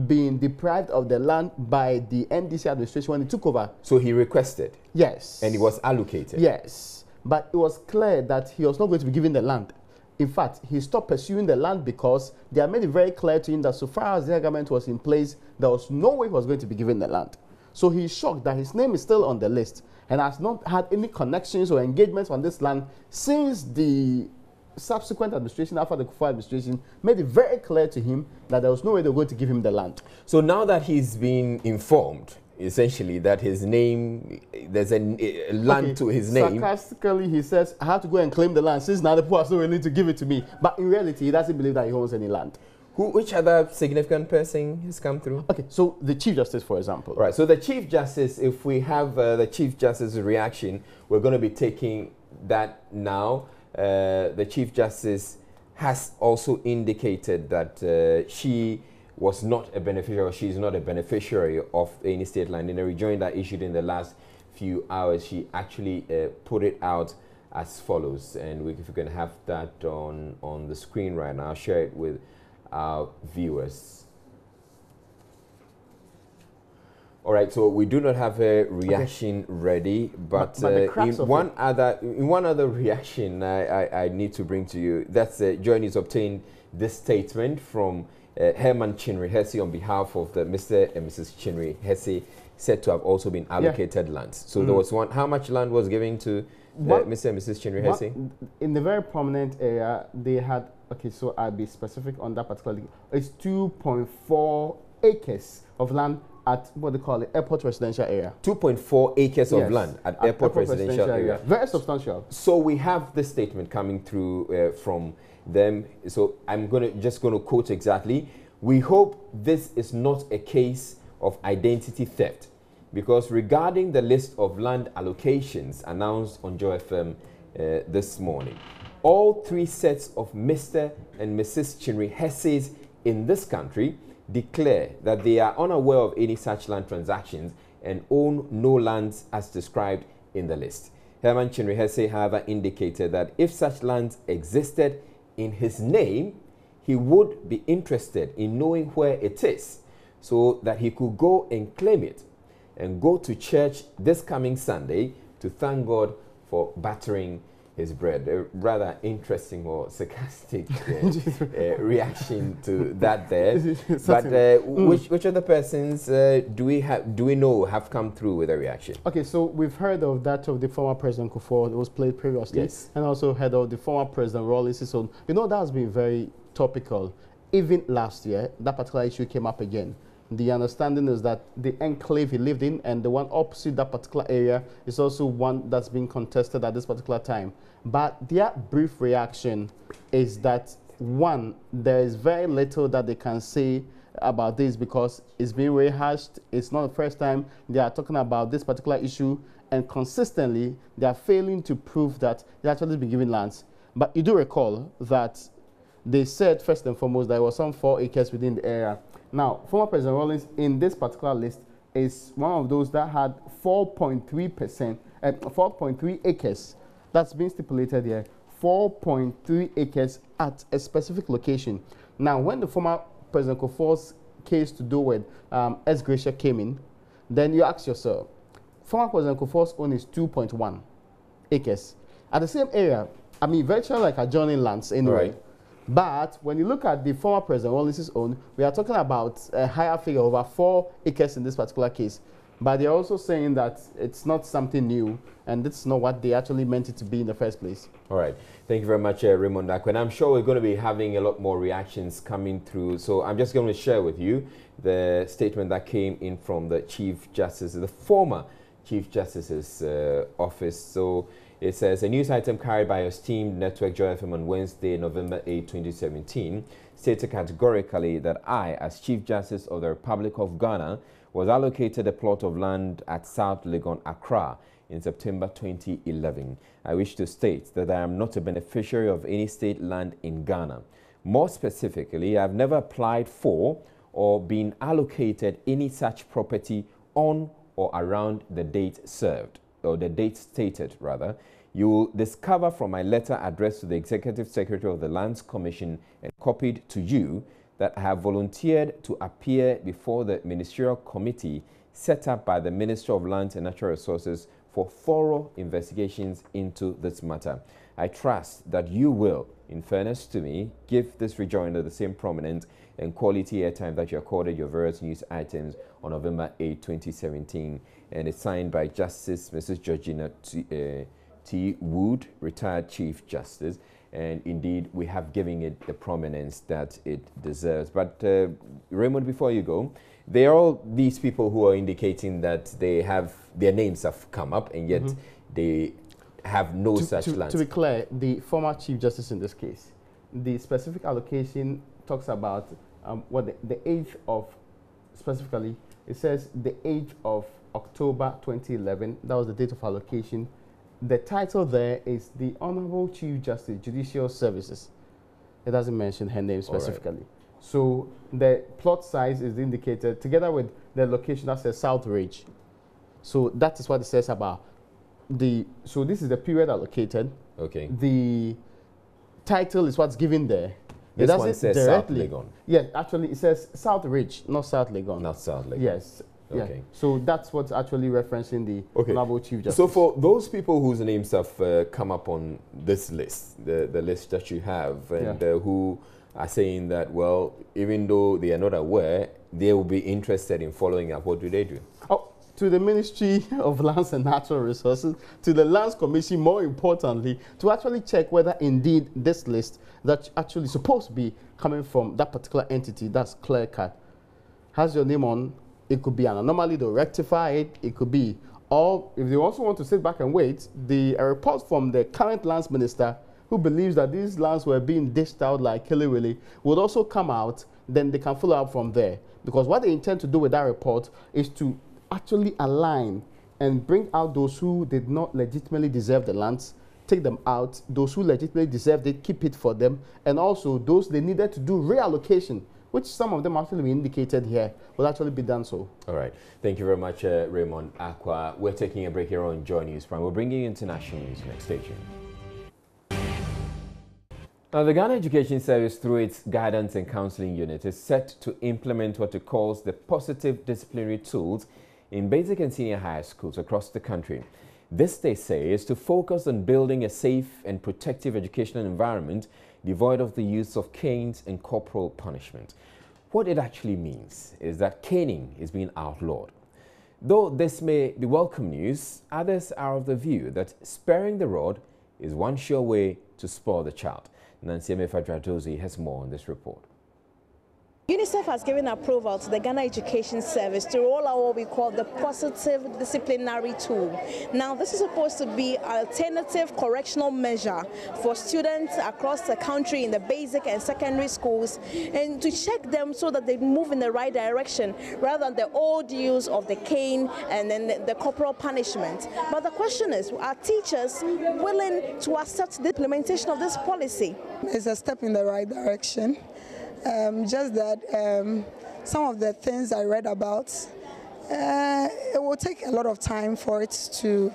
been deprived of the land by the NDC administration when he took over. So he requested? Yes. And it was allocated? Yes. But it was clear that he was not going to be given the land. In fact, he stopped pursuing the land because they had made it very clear to him that so far as their government was in place, there was no way he was going to be given the land. So he's shocked that his name is still on the list and has not had any connections or engagements on this land since the subsequent administration, after the Kufuor administration, made it very clear to him that there was no way they were going to give him the land. So now that he's been informed, essentially, that his name, there's a land to his name. Sarcastically, he says, I have to go and claim the land since now the people are so willing to give it to me. But in reality, he doesn't believe that he owns any land. Which other significant person has come through? Okay, so the Chief Justice, for example. Right, so the Chief Justice, if we have the Chief Justice's reaction, we're going to be taking that now. The Chief Justice has also indicated that she was not a beneficiary, or she is not a beneficiary of any state land. In a rejoinder issued in the last few hours, she actually put it out as follows. And if we can have that on the screen right now, I'll share it with our viewers. All right, so we do not have a reaction ready, but in one other reaction I need to bring to you, that's Joy News obtained this statement from Herman Chinri Hesse on behalf of the Mr. and Mrs. Chinri Hesse, said to have also been allocated lands. So there was one. How much land was given to Mr. and Mrs. Chinri Hesse? In the very prominent area, they had, okay, so I'll be specific on that particular, it's 2.4 acres of land at what they call it, airport residential area. 2.4 acres of land at airport residential area. Very substantial. So we have this statement coming through from them. So I'm just going to quote exactly. We hope this is not a case of identity theft, because regarding the list of land allocations announced on Joy FM this morning. All three sets of Mr. and Mrs. Chinri Hesse's in this country declare that they are unaware of any such land transactions and own no lands as described in the list. Herman Chinri Hesse, however, indicated that if such lands existed in his name, he would be interested in knowing where it is so that he could go and claim it and go to church this coming Sunday to thank God for battering his bread. A rather interesting or sarcastic reaction to that there. But which other persons do we know have come through with a reaction? Okay, so we've heard of that of the former President Kufuor that was played previously, yes, and also heard of the former President Rawlings. So you know that has been very topical. Even last year, that particular issue came up again. The understanding is that the enclave he lived in and the one opposite that particular area is also one that's being contested at this particular time. But their brief reaction is that, one, there is very little that they can say about this because it's been rehashed. It's not the first time they are talking about this particular issue, and consistently they are failing to prove that they actually been given lands. But you do recall that they said, first and foremost, there was some 4 acres within the area. Now, former President Rawlings in this particular list is one of those that had 4.3%, 4.3 acres. That's been stipulated here, 4.3 acres at a specific location. Now, when the former President Kufuor's case to do with ex-gratia came in, then you ask yourself, former President Kufuor's own is 2.1 acres. At the same area, I mean, virtually like adjoining lands anyway. Right. But when you look at the former President Rawlings' own, we are talking about a higher figure, over 4 acres in this particular case. But they're also saying that it's not something new, and it's not what they actually meant it to be in the first place. All right. Thank you very much, Raymond Akwe. I'm sure we're going to be having a lot more reactions coming through. So I'm just going to share with you the statement that came in from the Chief Justice, the former Chief Justice's office. So it says, a news item carried by esteemed Network Joy FM on Wednesday, November 8, 2017, stated categorically that I, as Chief Justice of the Republic of Ghana, was allocated a plot of land at South Legon, Accra, in September 2011. I wish to state that I am not a beneficiary of any state land in Ghana. More specifically, I have never applied for or been allocated any such property on or around the date served, or the date stated, rather. You will discover from my letter addressed to the Executive Secretary of the Lands Commission and copied to you that I have volunteered to appear before the ministerial committee set up by the Ministry of Lands and Natural Resources for thorough investigations into this matter. I trust that you will, in fairness to me, give this rejoinder the same prominence and quality airtime that you accorded your various news items on November 8, 2017. And it's signed by Justice Mrs. Georgina T. Wood, retired Chief Justice. And indeed, we have given it the prominence that it deserves. But Raymond, before you go, there are all these people who are indicating that they have, their names have come up, and yet they have no such lands. To be clear, the former Chief Justice in this case, the specific allocation talks about the age of, specifically, it says the age of October 2011. That was the date of allocation. The title there is the Honorable Chief Justice, Judicial Services. It doesn't mention her name specifically. Right. So the plot size is indicated together with the location that says South Ridge. So that is what it says about the, so this is the period allocated. Okay. The title is what's given there. This one says directly, South Legon. Yeah, actually it says South Ridge, not South Legon. Not South Legon. Yes. Okay. Yeah. So that's what's actually referencing the Honorable Chief Justice. So for those people whose names have come up on this list, the list that you have, and who are saying that, well, even though they are not aware, they will be interested in following up, what do they do? Oh, to the Ministry of Lands and Natural Resources, to the Lands Commission, more importantly, to actually check whether indeed this list that's actually supposed to be coming from that particular entity, that's clear cut, has your name on. It could be an anomaly, they'll rectify it. It could be, or if they also want to sit back and wait, a report from the current lands minister who believes that these lands were being dished out like killy-willy would also come out, then they can follow up from there. Because what they intend to do with that report is to actually align and bring out those who did not legitimately deserve the lands, take them out. Those who legitimately deserved it, keep it for them. And also those they needed to do reallocation, which some of them actually indicated here will actually be done so. All right. Thank you very much, Raymond Aqua. We're taking a break here on Joy News Prime. We're bringing you international news next. Stay tuned. Now, the Ghana Education Service, through its guidance and counseling unit, is set to implement what it calls the positive disciplinary tools in basic and senior high schools across the country. This, they say, is to focus on building a safe and protective educational environment devoid of the use of canes and corporal punishment. What it actually means is that caning is being outlawed. Though this may be welcome news, others are of the view that sparing the rod is one sure way to spoil the child. Nancy Emefa-Dradozi has more on this report. UNICEF has given approval to the Ghana Education Service to roll out what we call the positive disciplinary tool. Now, this is supposed to be an alternative correctional measure for students across the country in the basic and secondary schools, and to check them so that they move in the right direction rather than the old use of the cane and then the corporal punishment. But the question is, are teachers willing to accept the implementation of this policy? It's a step in the right direction. Just that some of the things I read about, it will take a lot of time for it to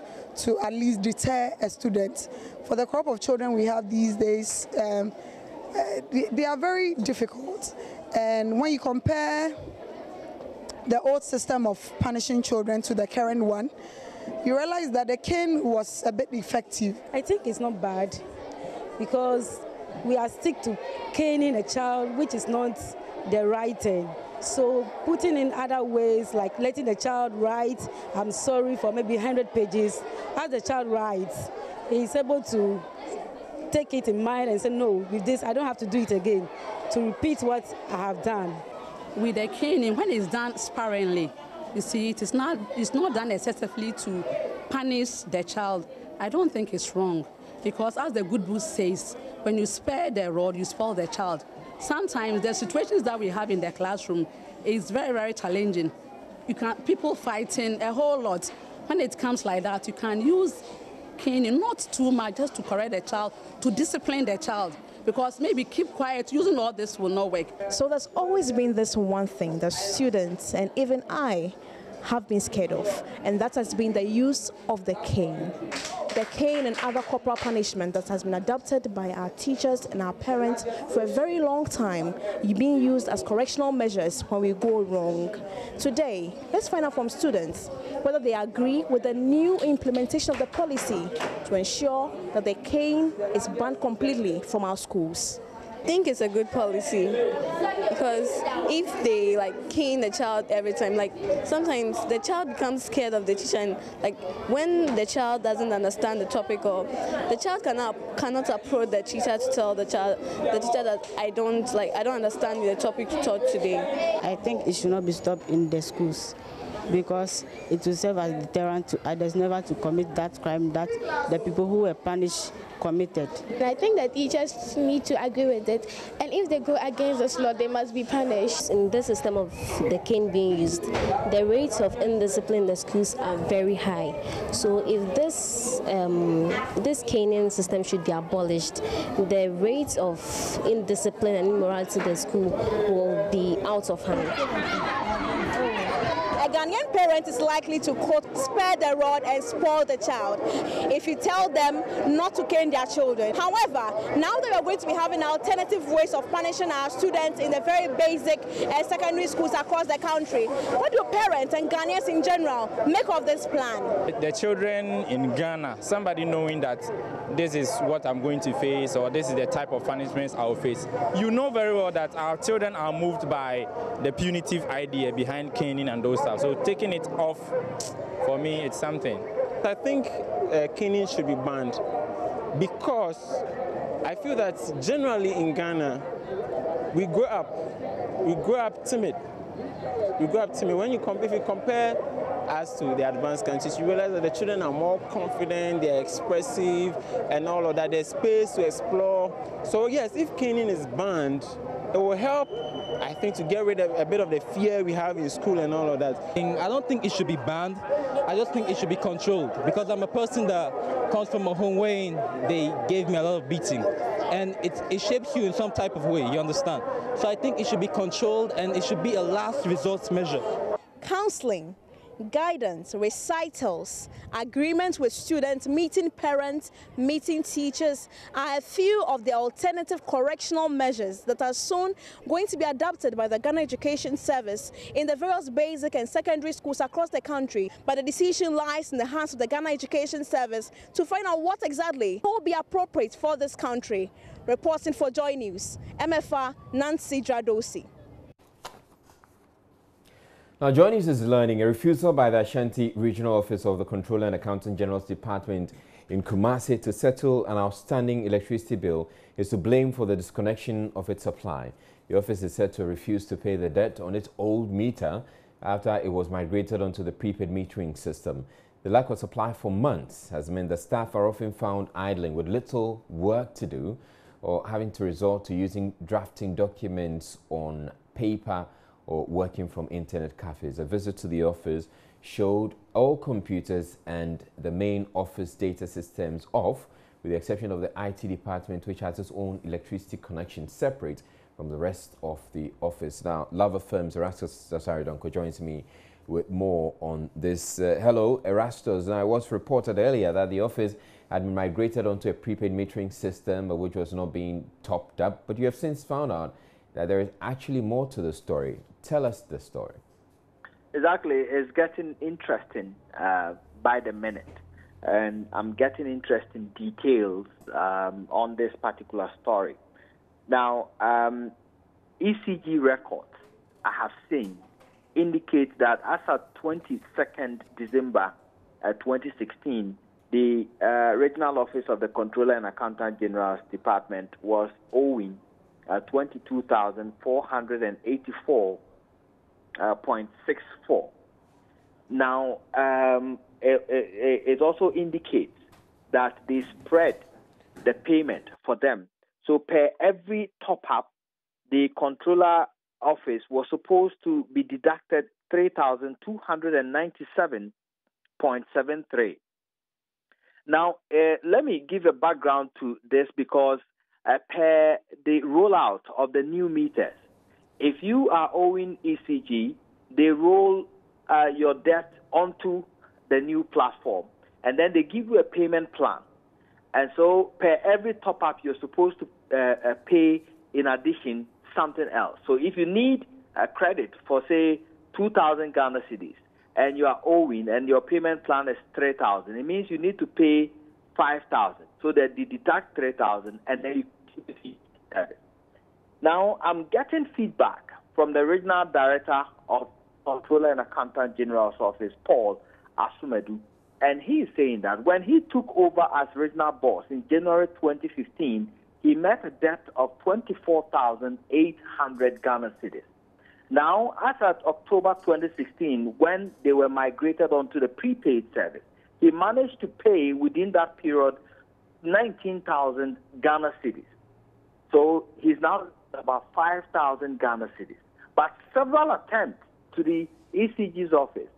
at least deter a student. For the crop of children we have these days, they are very difficult. And when you compare the old system of punishing children to the current one, you realize that the cane was a bit effective. I think it's not bad because we are stick to caning a child, which is not the right thing. So putting in other ways, like letting the child write, I'm sorry, for maybe 100 pages. As the child writes, he is able to take it in mind and say, no, with this, I don't have to do it again, to repeat what I have done. With the caning, when it's done sparingly, you see, it's not done excessively to punish the child. I don't think it's wrong. Because as the good book says, when you spare the rod, you spoil the child. Sometimes the situations that we have in the classroom is very, very challenging. People fighting a whole lot. When it comes like that, you can use caning, not too much, just to correct the child, to discipline the child. Because maybe keep quiet, using all this will not work. So there's always been this one thing that students and even I have been scared of, and that has been the use of the cane. The cane and other corporal punishment that has been adopted by our teachers and our parents for a very long time, being used as correctional measures when we go wrong. Today, let's find out from students whether they agree with the new implementation of the policy to ensure that the cane is banned completely from our schools. I think it's a good policy because if they cane the child every time, sometimes the child becomes scared of the teacher, and when the child doesn't understand the topic, or the child cannot approach the teacher to tell the teacher that I don't understand the topic taught today. I think it should not be stopped in the schools, because it will serve as a deterrent to others never to commit that crime that the people who were punished committed. I think that teachers need to agree with it, and if they go against this law, they must be punished. In this system of the cane being used, the rates of indiscipline in the schools are very high. So if this caning system should be abolished, the rates of indiscipline and immorality in the school will be out of hand. A Ghanaian parent is likely to, quote, spare the rod and spoil the child if you tell them not to cane their children. However, now that we are going to be having alternative ways of punishing our students in the very basic and secondary schools across the country, what do parents and Ghanaians in general make of this plan? The children in Ghana, somebody knowing that this is what I'm going to face, or this is the type of punishments I'll face, you know very well that our children are moved by the punitive idea behind caning and those stuff. So taking it off, for me, it's something. I think caning should be banned because I feel that generally in Ghana, we grow up timid. We grow up timid. If you compare us to the advanced countries, you realize that the children are more confident, they're expressive, and all of that. There's space to explore. So yes, if caning is banned, it will help I think to get rid of a bit of the fear we have in school and all of that. I don't think it should be banned. I just think it should be controlled, because I'm a person that comes from a home where they gave me a lot of beating, and it shapes you in some type of way, you understand? So I think it should be controlled, and it should be a last resort measure. Counseling, guidance, recitals, agreements with students, meeting parents, meeting teachers are a few of the alternative correctional measures that are soon going to be adopted by the Ghana Education Service in the various basic and secondary schools across the country. But the decision lies in the hands of the Ghana Education Service to find out what exactly will be appropriate for this country. Reporting for Joy News, MFR Nancy Dradosi. Now, joining us is learning a refusal by the Ashanti Regional Office of the Controller and Accountant General's Department in Kumasi to settle an outstanding electricity bill is to blame for the disconnection of its supply. The office is said to refuse to pay the debt on its old meter after it was migrated onto the prepaid metering system. The lack of supply for months has meant that staff are often found idling with little work to do or having to resort to using drafting documents on paper or working from internet cafes. A visit to the office showed all computers and the main office data systems off, with the exception of the IT department, which has its own electricity connection separate from the rest of the office. Now, Lava Firms Erastus Sasaridonko joins me with more on this. Hello, Erastus. Now, it was reported earlier that the office had been migrated onto a prepaid metering system, which was not being topped up, but you have since found out that there is actually more to the story. Tell us the story. Exactly. It's getting interesting by the minute. And I'm getting interesting details on this particular story. Now, ECG records I have seen indicate that as of 22nd December 2016, the Regional Office of the Controller and Accountant General's Department was owing 22,484.64. Now, it also indicates that they spread the payment for them. So per every top-up, the controller office was supposed to be deducted 3,297.73. Now, let me give a background to this, because per the rollout of the new meters, if you are owing ECG, they roll your debt onto the new platform, and then they give you a payment plan. And so per every top-up, you're supposed to pay, in addition, something else. So if you need a credit for, say, 2,000 Ghana cedis, and you are owing, and your payment plan is 3,000, it means you need to pay 5,000. So that they deduct 3,000, and then you keep it. Now, I'm getting feedback from the Regional Director of Controller and Accountant General's Office, Paul Asumedu, and he is saying that when he took over as regional boss in January 2015, he met a debt of 24,800 Ghana cedis. Now, as at October 2016, when they were migrated onto the prepaid service, he managed to pay within that period 19,000 Ghana cedis. So he's now about 5,000 Ghana cedis. But several attempts to the ECG's office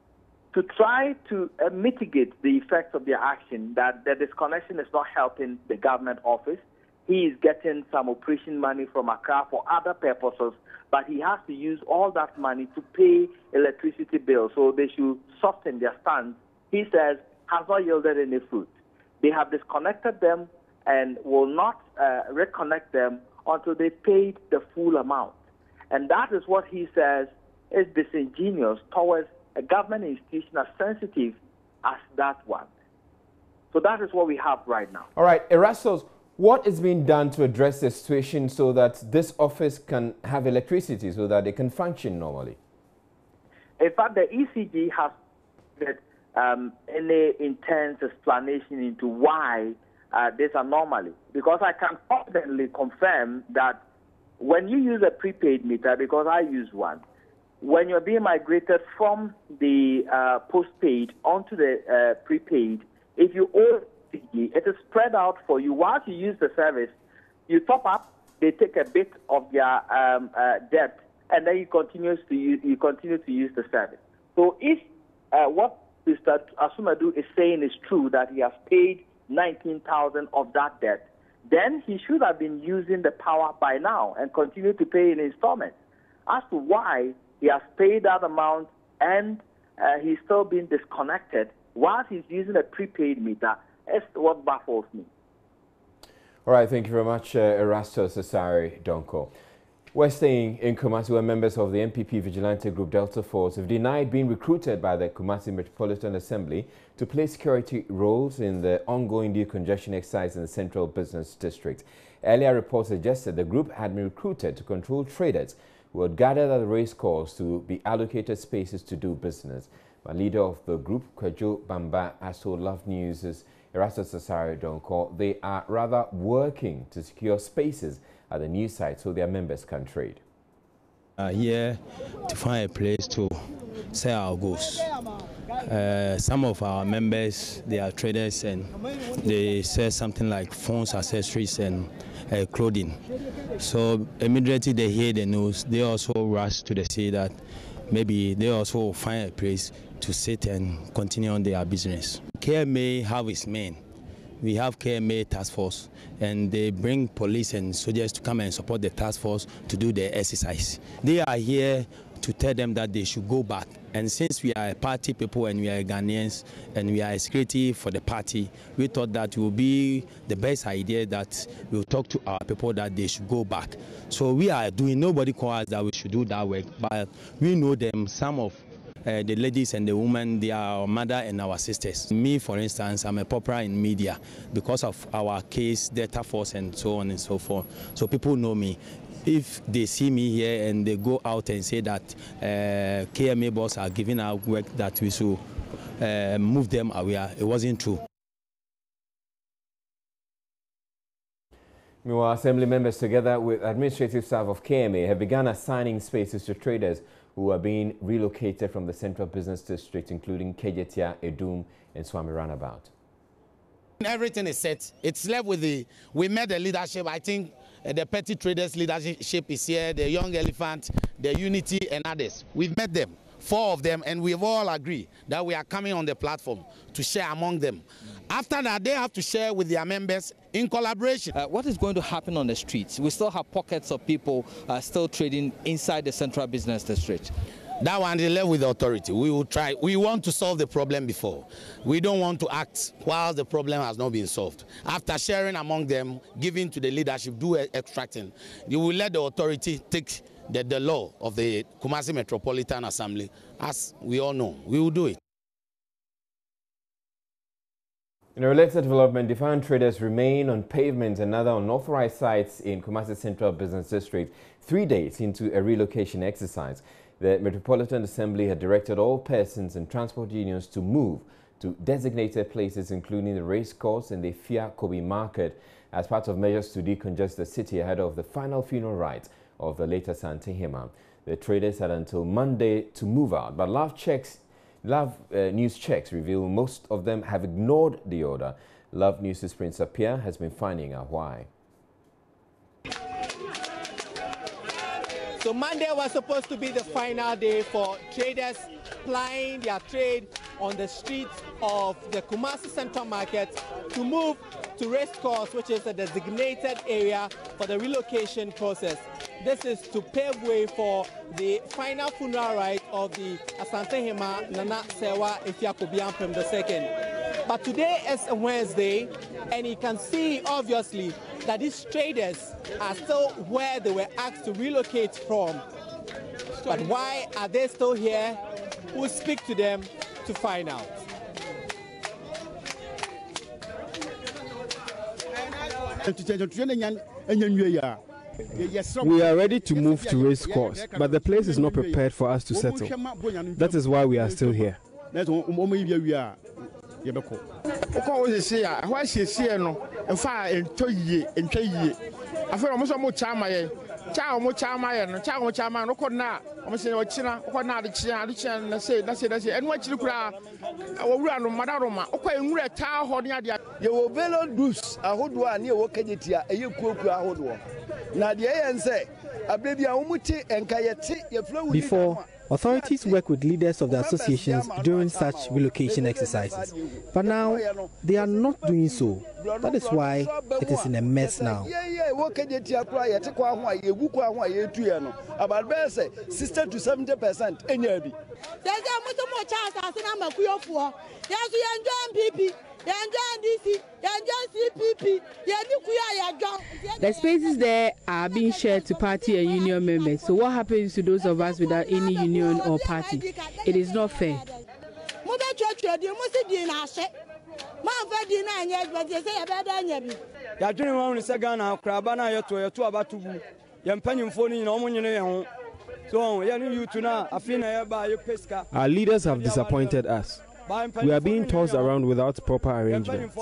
to try to mitigate the effects of their action, that the disconnection is not helping the government office. He is getting some operation money from Accra for other purposes, but he has to use all that money to pay electricity bills, so they should soften their stance. He says has not yielded any fruit. They have disconnected them and will not reconnect them until they paid the full amount. And that is what he says is disingenuous towards a government institution as sensitive as that one. So that is what we have right now. All right, Erastus, what is being done to address the situation so that this office can have electricity so that they can function normally? In fact, the ECG has any intense explanation into why this anomaly, because I can confidently confirm that when you use a prepaid meter, because I use one, when you're being migrated from the postpaid onto the prepaid, if you owe ECG, it is spread out for you. Once you use the service, you top up, they take a bit of their debt and then he continues to use the service. So if what Mr. Asumadu is saying is true, that he has paid 19,000 of that debt, then he should have been using the power by now and continue to pay in installments. As to why he has paid that amount and he's still being disconnected whilst he's using a prepaid meter, is what baffles me. All right, thank you very much, Erastus Asare Donko. We're staying in Kumasi, where members of the MPP Vigilante Group Delta Force have denied being recruited by the Kumasi Metropolitan Assembly to play security roles in the ongoing decongestion exercise in the Central Business District. Earlier reports suggested the group had been recruited to control traders who had gathered at the race course to be allocated spaces to do business. The leader of the group, Kwejo Bamba, has told Love News' Erastus Asare Donko they are rather working to secure spaces at the new site so their members can trade. Here to find a place to sell our goods. Some of our members, they are traders and they sell something like phones, accessories and clothing. So immediately they hear the news, they also rush to the city that maybe they also find a place to sit and continue on their business. KMA have its men. We have KMA task force, and they bring police and soldiers to come and support the task force to do the exercise. They are here to tell them that they should go back. And since we are party people and we are Ghanaians and we are security for the party, we thought that it would be the best idea that we will talk to our people that they should go back. So we are doing, nobody calls us that we should do that work, but we know them, some of the ladies and the women, they are our mother and our sisters. Me, for instance, I'm a popular in media because of our case, Delta Force, and so on and so forth. So people know me. If they see me here and they go out and say that KMA boss are giving our work that we should move them away, it wasn't true. Meanwhile, Assembly members, together with administrative staff of KMA, have begun assigning spaces to traders who are being relocated from the Central Business District, including Kejetia, Edum, and Swami Roundabout. Everything is set. It's left with we met the leadership. I think the petty traders leadership is here, the Young Elephant, the Unity, and others. We've met them, 4 of them, and we've all agreed that we are coming on the platform to share among them. After that, they have to share with their members in collaboration. What is going to happen on the streets? We still have pockets of people still trading inside the Central Business District. That one is left with the authority. We will try. We want to solve the problem before. We don't want to act while the problem has not been solved. After sharing among them, giving to the leadership, do extracting, you will let the authority take the law of the Kumasi Metropolitan Assembly. As we all know, we will do it. In a related development, defiant traders remain on pavements and other unauthorized sites in Kumasi Central Business District 3 days into a relocation exercise. The Metropolitan Assembly had directed all persons and transport unions to move to designated places, including the race course and the Fia Kobe market, as part of measures to decongest the city ahead of the final funeral rites of the late Asante Hema. The traders had until Monday to move out, but Love News checks reveal most of them have ignored the order. Love News' Prince Apia has been finding out why. So Monday was supposed to be the final day for traders plying their trade on the streets of the Kumasi Central Market to move to race course, which is a designated area for the relocation process. This is to pave way for the final funeral rite of the Asante Hema Nana Sewa Efiakobiampem II. But today is a Wednesday, and you can see obviously that these traders are still where they were asked to relocate from. But why are they still here? We'll speak to them to find out. We are ready to move to race course, but the place is not prepared for us to settle. That is why we are still here. Before, authorities work with leaders of the associations during such relocation exercises, but now they are not doing so. That is why it is in a mess now. 60 to 70%. The spaces there are being shared to party and union members. So what happens to those of us without any union or party? It is not fair. Our leaders have disappointed us. We are being tossed around without proper arrangements.